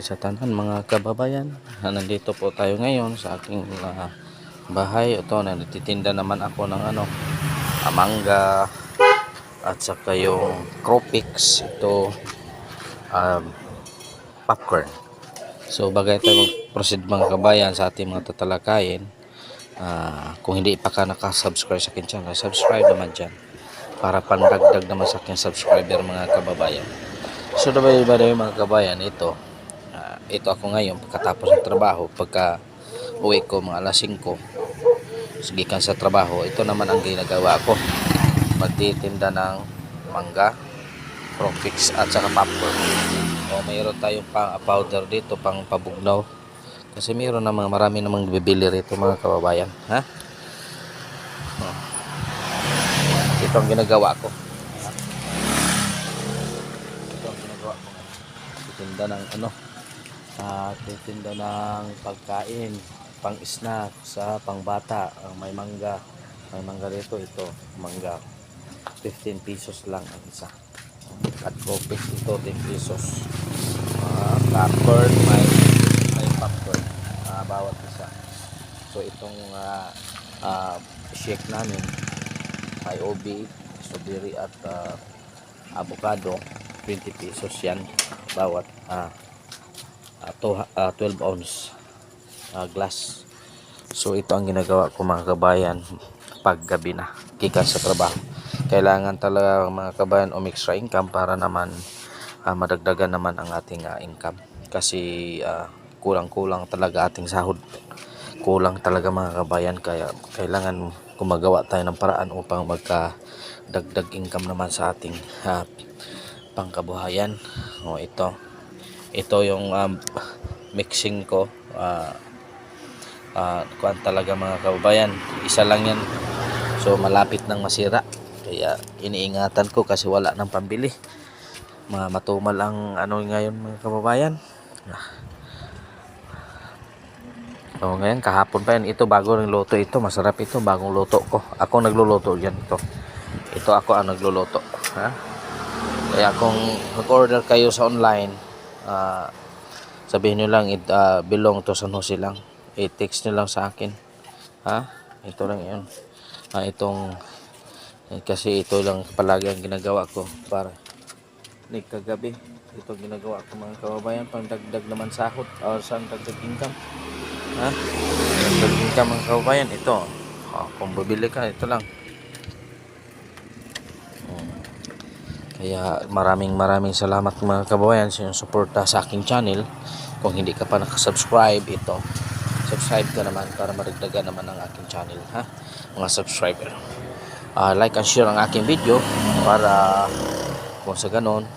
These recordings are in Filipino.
sa tanan mga kababayan. Nandito po tayo ngayon sa aking bahay. Ito, nagtitinda naman ako ng mangga at saka yung Cropix. Ito, popcorn. So bagay tayo mag-proceed mga kabayan sa ating mga tatalakayin. Kung hindi pa ka nakasubscribe sa akin channel, subscribe naman dyan para pandagdag naman sa aking subscriber mga kababayan. So dabay mga kabayan, ito ako ngayon pagkatapos ng trabaho, pagka uwi ko mga alas 5 sigikan sa trabaho. Ito naman ang ginagawa ko, magtitinda ng mangga, Cropix at saka popcorn. Mayroon tayong powder dito pang pabugnaw kasi mayroon namang marami namang bibili rito mga kababayan. Ito ang ginagawa ko. Titinda ng titinda ng pagkain, pang snack sa pangbata. May mangga dito. Ito mangga 15 pesos lang ang isa, at Cropix ito 10 pesos. Popcorn, may popcorn bawat isa. So itong shake namin may OB, strawberry at avocado, 20 pesos yan bawat 12 ounce glass. So ito ang ginagawa ko mga kabayan pag gabi na gikan sa trabaho. Kailangan talaga mga kabayan extra income para naman madagdagan naman ang ating income kasi kulang talaga ating sahod, kulang talaga mga kabayan, kaya kailangan gumagawa tayo ng paraan upang magkadagdag income naman sa ating pangkabuhayan. Ito yung mixing ko. Kuan talaga mga kababayan, isa lang yan, so malapit nang masira, kaya iniingatan ko kasi wala nang pambili. Matumal ang ngayon mga kababayan. So ngayon, kahapon pa yan, ito bago ng luto, ito masarap, ito bagong luto ko, ako nagluluto yan. Ito ako ang nagluluto. Kaya kung mag-order kayo sa online, sabihin nyo lang belong to San Jose lang, i-text nyo lang sa akin. Ito lang yun. Kasi ito lang palagi ang ginagawa ko para kagabi. Ito ginagawa ko mga kababayan, pang dagdag naman sahod o sa dagdag income. Dagdag income mga kababayan. Ito kung bibili ka, ito lang. Kaya maraming salamat mga kababayan sa inyong suporta sa aking channel. Kung hindi ka pa nakasubscribe, subscribe ka naman para maragdagan naman ang aking channel, mga subscriber. Like and share ang aking video para kung sa ganon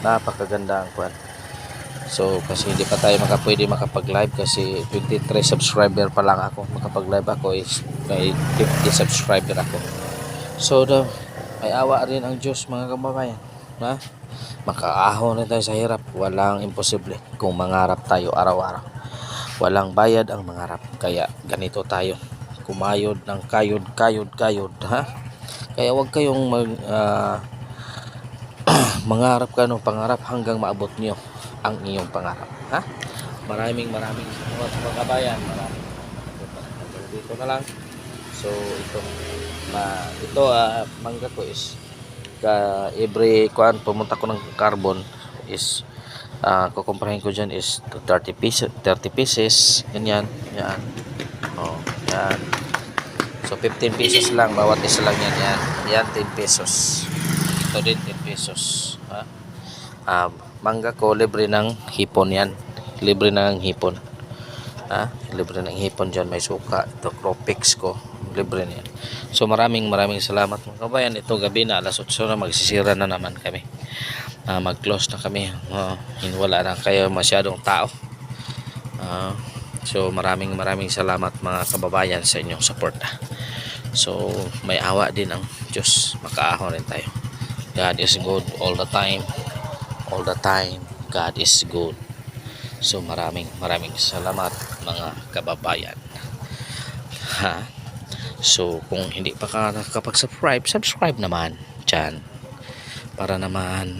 napakaganda ang kwan. So kasi hindi pa tayo pwede makapag-live kasi 23 subscriber pa lang ako. Makapag-live ako is may 50 subscriber ako. So may awa rin ang Diyos mga kababayan. Makaahon na tayo sa hirap. Walang imposible kung mangarap tayo araw-araw. Walang bayad ang mangarap. Kaya ganito tayo, kumayod ng kayod. Kaya wag kayong mangarap ka ng pangarap hanggang maabot nyo ang inyong pangarap. Maraming salamat mga kabayan. Dito na lang. So ito mangga ko is every pumunta ko ng carbon is kukumparahin ko dyan is 30 pieces. Yan. Yan. So 15 pesos lang bawat isa lang yan 10 pesos. Ito din 10 pesos. Mangga ko libre ng hipon yan. Libre ng hipon dyan, may suka. Ito Cropix ko, libre niyan. So maraming salamat mga kabayan. Ito gabi na, alas 8 na, magsisira na naman kami. Mag-close na kami. Wala na kayo masyadong tao. So maraming salamat mga kababayan sa inyong suporta. So may awa din ang Diyos, makaahon rin tayo. God is good all the time. God is good. So maraming salamat mga kababayan. So kung hindi pa ka nakapag-subscribe, subscribe naman dyan para naman